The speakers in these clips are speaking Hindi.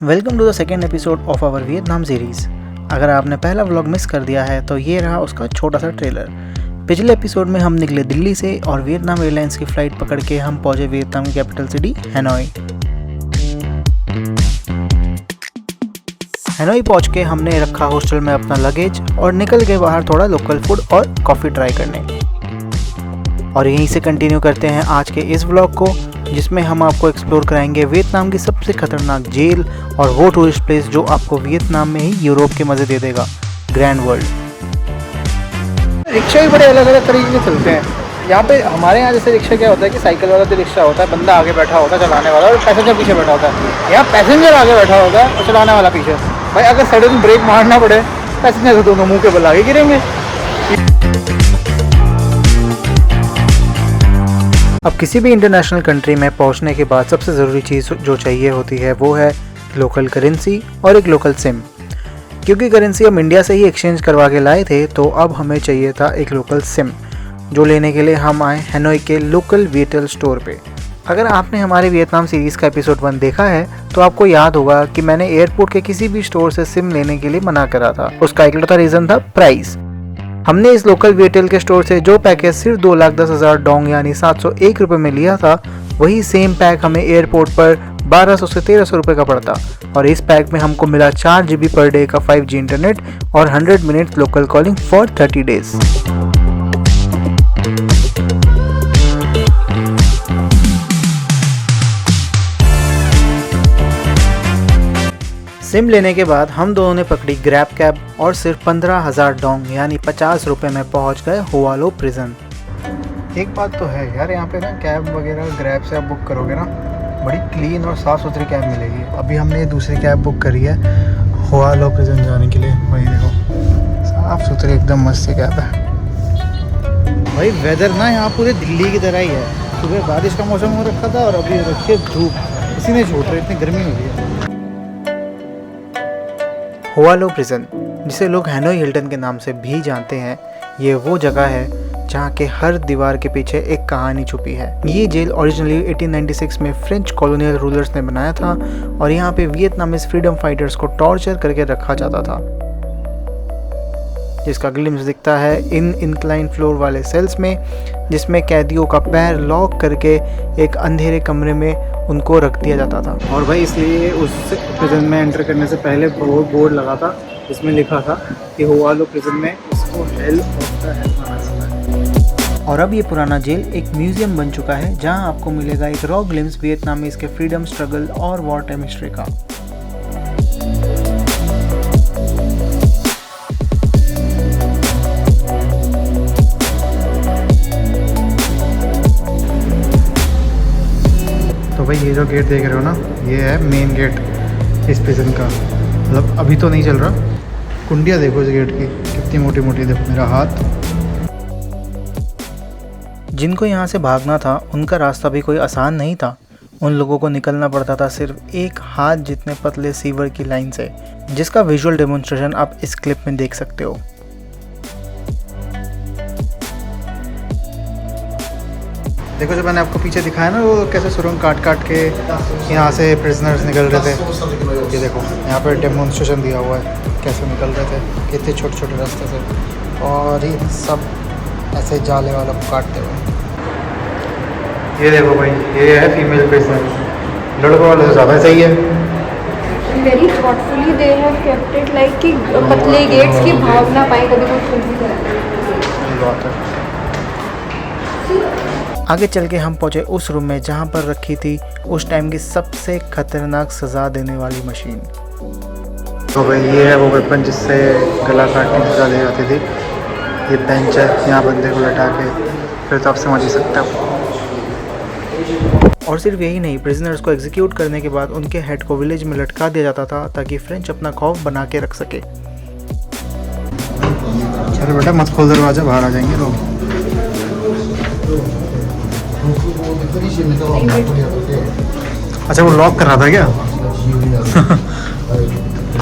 Welcome to the second episode of our Vietnam series. अगर आपने पहला व्लॉग मिस कर दिया है तो ये रहा उसका छोटा सा ट्रेलर। पिछले एपिसोड में हम निकले दिल्ली से और वियतनाम एयरलाइंस की फ़्लाइट पकड़ के हम पहुँचे वियतनाम की कैपिटल सिटी हैनोई। हैनोई पहुँच के हमने रखा हॉस्टल में अपना लगेज और निकल गए बाहर थोड़ा लोकल फूड और कॉफ़ी ट्राई करने। और यहीं से कंटिन्यू करते हैं आज के इस व्लॉग को, जिसमें हम आपको एक्सप्लोर कराएंगे वियतनाम की सबसे खतरनाक जेल और वो टूरिस्ट प्लेस जो आपको वियतनाम में ही यूरोप के मज़े दे देगा, ग्रैंड वर्ल्ड। रिक्शा भी बड़े अलग अलग तरीके से चलते हैं यहाँ पे। हमारे यहाँ जैसे रिक्शा क्या होता है कि साइकिल वाला जो रिक्शा होता है, बंदा आगे बैठा होता है चलाने वाला और पैसेंजर पीछे बैठा होता है। यहाँ पैसेंजर आगे बैठा होता है और चलाने वाला पीछे। भाई अगर सडन ब्रेक मारना पड़े, पैसेंजर तो दोनों मुँह के बल आगे गिरेंगे। अब किसी भी इंटरनेशनल कंट्री में पहुंचने के बाद सबसे ज़रूरी चीज़ जो चाहिए होती है वो है लोकल करेंसी और एक लोकल सिम। क्योंकि करेंसी हम इंडिया से ही एक्सचेंज करवा के लाए थे, तो अब हमें चाहिए था एक लोकल सिम, जो लेने के लिए हम आए हैनोई के लोकल वियटेल स्टोर पे। अगर आपने हमारे वियतनाम सीरीज़ का एपिसोड 1 देखा है तो आपको याद होगा कि मैंने एयरपोर्ट के किसी भी स्टोर से सिम लेने के लिए मना करा था। उसका इकलौता रीज़न था प्राइस। हमने इस लोकल वियटेल के स्टोर से जो पैकेज सिर्फ 2,10,000 डोंग यानी 701 रुपये में लिया था, वही सेम पैक हमें एयरपोर्ट पर 1200 से 1300 रुपये का पड़ता। और इस पैक में हमको मिला 4 GB पर डे का 5G इंटरनेट और 100 minutes local calling for 30 days. SIM लेने के बाद हम दोनों ने पकड़ी ग्रैब कैब और सिर्फ 15,000 डोंग यानी 50 रुपये में पहुंच गए हुआ लो प्रिजन। एक बात तो है यार, यहाँ पे ना कैब वगैरह ग्रैब से आप बुक करोगे ना, बड़ी क्लीन और साफ़ सुथरी कैब मिलेगी। अभी हमने दूसरी कैब बुक करी है हुआ लो प्रिजन जाने के लिए। वही देखो, साफ़ सुथरी एकदम मस्त कैब है। भाई वेदर ना यहाँ पूरे दिल्ली की तरह ही है। सुबह बारिश का मौसम हो रखा था और अभी रखिए धूप, इसी में छूट रही, इतनी गर्मी हो रही है। हुआ लो प्रिजन, जिसे लोग हैनोई हिल्टन के नाम से भी जानते हैं, ये वो जगह है जहाँ के हर दीवार के पीछे एक कहानी छुपी है। ये जेल ओरिजिनली 1896 में फ्रेंच कॉलोनियल रूलर्स ने बनाया था और यहाँ पे वियतनामीज फ्रीडम फाइटर्स को टॉर्चर करके रखा जाता था, जिसका ग्लिम्स दिखता है इन इंक्लाइन फ्लोर वाले सेल्स में, जिसमें कैदियों का पैर लॉक करके एक अंधेरे कमरे में उनको रख दिया जाता था। और भाई इसलिए उस प्रिजन में एंटर करने से पहले बोर्ड लगा था जिसमें लिखा था कि हुआ लो प्रिजन में इसको हेल ऑफ द हेल माना जाता है। और अब ये पुराना जेल एक म्यूजियम बन चुका है, जहां आपको मिलेगा एक रॉ ग्लिम्स वियतनामीज के फ्रीडम स्ट्रगल और वॉर टाइम हिस्ट्री का। तो भाई ये जो गेट देख रहे हो ना, ये है मेन गेट इस प्रिजन का। मतलब अभी तो नहीं चल रहा। कुंडिया देखो इस गेट की कितनी मोटी मोटी, देखो मेरा हाथ। जिनको यहाँ से भागना था उनका रास्ता भी कोई आसान नहीं था। उन लोगों को निकलना पड़ता था सिर्फ एक हाथ जितने पतले सीवर की लाइन से, जिसका विजुअल डेमोन्स्ट्रेशन आप इस क्लिप में देख सकते हो। देखो जो मैंने आपको पीछे दिखाया ना, वो कैसे सुरंग काट काट के यहाँ से प्रिजनर्स निकल रहे थे। ये देखो यहाँ पे डेमोन्स्ट्रेशन दिया हुआ है कैसे निकल रहे थे, कितने छोटे छोटे रास्ते से, और ये सब ऐसे जाले वाला को काटते हुए। ये देखो भाई, ये है फीमेल प्रिजनर, लड़कों वाले से ज़्यादा सही है। Very thoughtfully they have kept it like कि पतले गेट्स की भाग ना पाए कभी कोई बात है। आगे चल के हम पहुंचे उस रूम में जहां पर रखी थी उस टाइम की सबसे खतरनाक सज़ा देने वाली मशीन। तो भाई ये है वो वेपन जिससे गला काटने की सज़ा दी जाती थी। ये बेंच है, यहाँ बंदे को लटा के, फिर तो आप समझ ही सकते हो। और सिर्फ यही नहीं, प्रिजनर्स को एग्जीक्यूट करने के बाद उनके हेड को विलेज में लटका दिया जाता था ताकि फ्रेंच अपना खौफ बना के रख सके। चलो बेटा मत खोल दरवाजा, बाहर आ जाएंगे लोग। अच्छा वो लॉक कर रहा था क्या?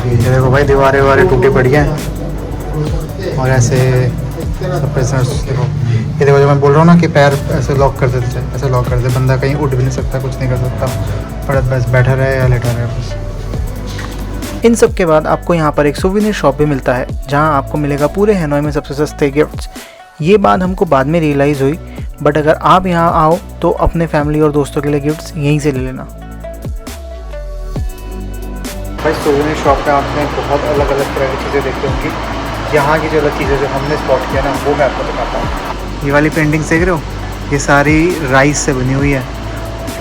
ये देखो भाई, दीवारें वारें टूटी पड़ी हैं और ऐसे सब प्रिजनर्स देखो। ये देखो जो मैं बोल रहा हूँ ना कि पैर ऐसे लॉक कर देते थे, ऐसे लॉक कर दे, बंदा कहीं उठ भी नहीं सकता, कुछ नहीं कर सकता, बस बैठा रहे या लेटा रहे बस। इन सब के बाद आपको यहाँ पर एक सोवेनियर शॉप भी मिलता है जहाँ आपको मिलेगा पूरे हनोई में सबसे सस्ते गिफ्ट्स। ये बात हमको बाद में रियलाइज़ हुई, बट अगर आप यहाँ आओ तो अपने फैमिली और दोस्तों के लिए गिफ्ट्स यहीं से ले लेना। भाई सोवेनियर शॉप पे आपने बहुत अलग अलग तरह की चीज़ें देखी होंगी। यहाँ की जो अलग चीज़ें जो हमने स्पॉट किया ना वो मैं आपको बताता हूँ। ये वाली पेंटिंग देख रहे हो, ये सारी राइस से बनी हुई है।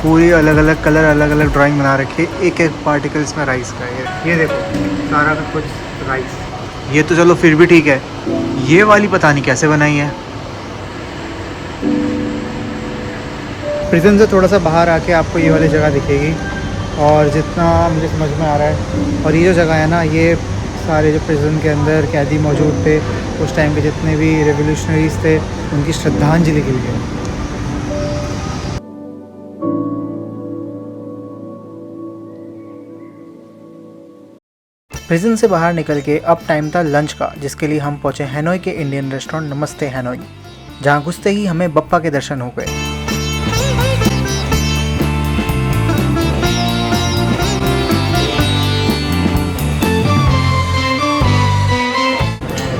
पूरी अलग अलग कलर, अलग अलग ड्राइंग बना रखी है, एक एक पार्टिकल इसमें राइस का है। ये देखो सारा कुछ राइस। ये तो चलो फिर भी ठीक है, ये वाली पता नहीं कैसे बनाई है। प्रिजन से थोड़ा सा बाहर आके आपको ये वाली जगह दिखेगी, और जितना मुझे समझ में आ रहा है, और ये जो जगह है ना, ये सारे जो प्रिजन के अंदर कैदी मौजूद थे उस टाइम के जितने भी रेवोल्यूशनरीज थे उनकी श्रद्धांजलि के लिए। प्रिजन से बाहर निकल के अब टाइम था लंच का, जिसके लिए हम पहुंचे हनोई के इंडियन रेस्टोरेंट नमस्ते हनोई, जहां घुसते ही हमें बप्पा के दर्शन हो गए।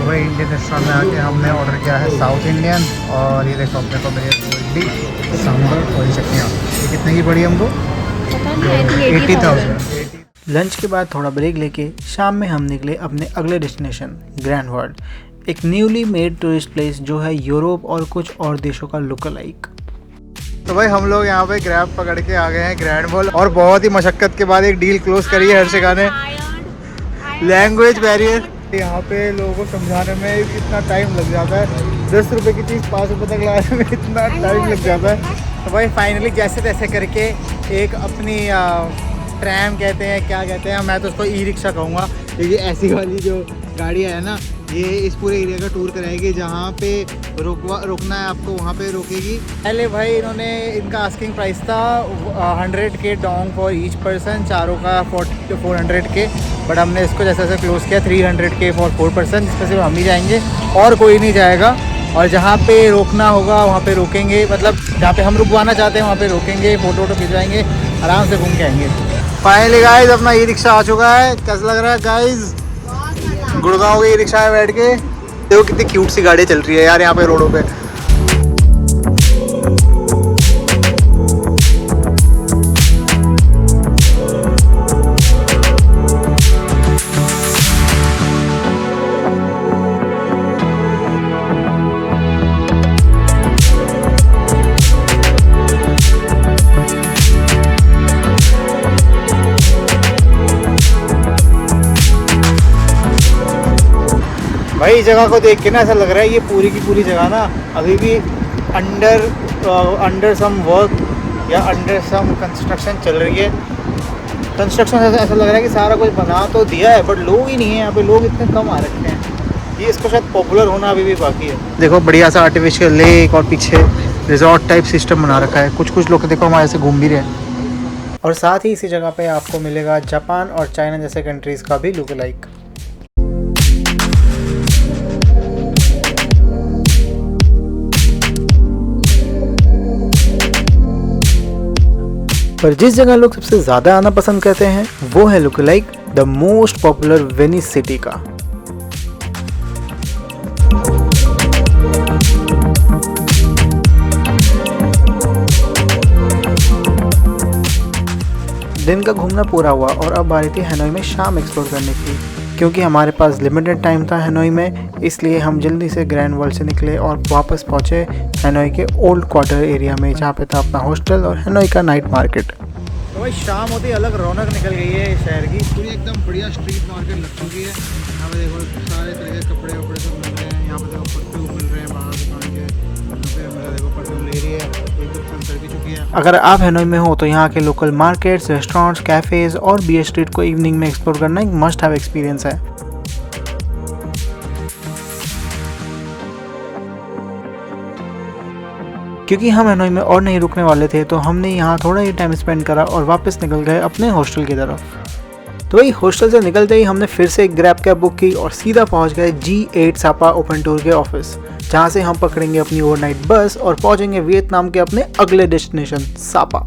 वही इंडियन रेस्टोरेंट में आके हमने ऑर्डर किया है साउथ इंडियन, और ये देखो अपने को मेरी इडली सांभर और चटनियाँ। ये कितने की पड़ी हमको? 80,000। लंच के बाद थोड़ा ब्रेक लेके शाम में हम निकले अपने अगले डेस्टिनेशन ग्रैंड वर्ल्ड, एक न्यूली मेड टूरिस्ट प्लेस जो है यूरोप और कुछ और देशों का लुक अलाइक। तो भाई हम लोग यहाँ पे ग्रैब पकड़ के आ गए हैं ग्रैंड वर्ल्ड, और बहुत ही मशक्कत के बाद एक डील क्लोज करी है हर्षिका ने। लैंग्वेज बैरियर, यहाँ पे लोगों को समझाने में इतना टाइम लग जाता है। 10 रुपये की चीज़ 5 रुपये तक लाने में इतना टाइम लग जाता है। तो भाई फाइनली जैसे तैसे करके एक अपनी ट्रैम कहते हैं, क्या कहते हैं, मैं तो उसको ई रिक्शा कहूँगा, क्योंकि ऐसी वाली जो गाड़ियाँ है ना, ये इस पूरे एरिया का टूर कराएगी। जहाँ पे रुकना है आपको वहाँ पे रोकेगी। पहले भाई इन्होंने, इनका आस्किंग प्राइस था 100K Dong for each person, चारों का 400K, बट हमने इसको जैसे जैसे क्लोज किया 300K फॉर 4 पर्सन, जिसमें सिर्फ हम ही जाएंगे और कोई नहीं जाएगा। और जहाँ पे रोकना होगा वहाँ पे रोकेंगे, मतलब जहाँ पे हम रुकवाना चाहते हैं वहाँ पे रोकेंगे, फ़ोटो वोटो खिंचवाएंगे, आराम से घूम के आएंगे। फाइनली गाइस अपना ई रिक्शा आ चुका है। कैसा लग रहा है गाइस? गुड़गांव के ई रिक्शा में बैठ के देखो कितनी क्यूट सी गाड़ी चल रही है यार यहाँ पे रोडों पे। भाई जगह को देख के ना ऐसा लग रहा है ये पूरी की पूरी जगह ना अभी भी अंडर सम वर्क या अंडर सम कंस्ट्रक्शन चल रही है। कंस्ट्रक्शन ऐसा लग रहा है कि सारा कुछ बना तो दिया है बट लोग ही नहीं है यहाँ पे, लोग इतने कम आ रखे हैं। ये इसको शायद पॉपुलर होना अभी भी बाकी है। देखो बढ़िया सा आर्टिफिशियल लेक और पीछे रिजॉर्ट टाइप सिस्टम बना रखा है। कुछ कुछ लोग देखो हमारे से घूम भी रहे हैं। और साथ ही इसी जगह पे आपको मिलेगा जापान और चाइना जैसे कंट्रीज़ का भी लुक अलाइक। पर जिस जगह लोग सबसे ज़्यादा आना पसंद करते हैं वो है look like the most popular Venice city का। दिन का घूमना पूरा हुआ और अब बारी थी हनोई में शाम एक्सप्लोर करने की। क्योंकि हमारे पास लिमिटेड टाइम था हनोई में, इसलिए हम जल्दी से ग्रैंड वर्ल्ड से निकले और वापस पहुंचे हनोई के ओल्ड क्वार्टर एरिया में, जहाँ पे था अपना हॉस्टल और हनोई का नाइट मार्केट। तो भाई शाम होती अलग रौनक निकल गई है शहर की, पूरी एकदम बढ़िया स्ट्रीट मार्केट लग चुकी है। यहाँ पे देखो सारे तरह के कपड़े वपड़े सब मिल रहे हैं। यहाँ पे देखो परफ्यूम मिल रहे हैं बाहर दुकान के, यहाँ पे मेरा देखो परफ्यूम ले रही है, एकदम सनसेट भी चुकी है। अगर आप हनोई में हो तो यहाँ के लोकल मार्केट्स, रेस्टोरेंट्स, कैफ़ेज़ और बीयर स्ट्रीट को इवनिंग में एक्सप्लोर करना एक मस्ट हैव एक्सपीरियंस है। क्योंकि हम हनोई में और नहीं रुकने वाले थे तो हमने यहाँ थोड़ा ही टाइम स्पेंड करा और वापस निकल गए अपने हॉस्टल की तरफ। तो वही हॉस्टल से निकलते ही हमने फिर से एक ग्रैब कैब बुक की और सीधा पहुँच गए G8 सापा ओपन टूर के ऑफिस, जहाँ से हम पकड़ेंगे अपनी ओवरनाइट बस और पहुँचेंगे वियतनाम के अपने अगले डेस्टिनेशन सापा।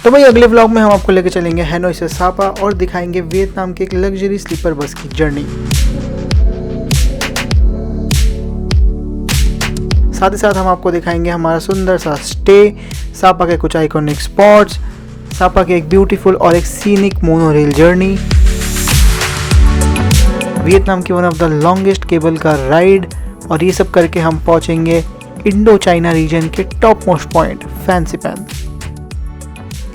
तो भाई अगले व्लॉग में हम आपको लेके चलेंगे हैनोई से सापा और दिखाएंगे वियतनाम के एक लग्जरी स्लीपर बस की जर्नी। साथ ही साथ हम आपको दिखाएंगे हमारा सुंदर सा स्टे, सापा के कुछ आइकॉनिक स्पॉट्स, सापा के एक ब्यूटीफुल और एक सीनिक मोनोरेल जर्नी, वियतनाम की one of the longest cable car ride, और ये सब करके हम पहुंचेंगे इंडो चाइना रीजन के टॉप मोस्ट पॉइंट फैंसीपैन।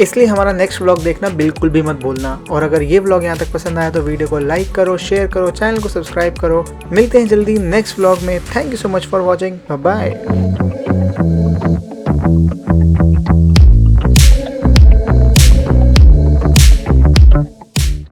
इसलिए हमारा नेक्स्ट व्लॉग देखना बिल्कुल भी मत भूलना। और अगर ये व्लॉग यहाँ तक पसंद आया तो वीडियो को लाइक करो, शेयर करो, चैनल को सब्सक्राइब करो। मिलते हैं जल्दी नेक्स्ट व्लॉग में। Thank you so much for watching. Bye bye.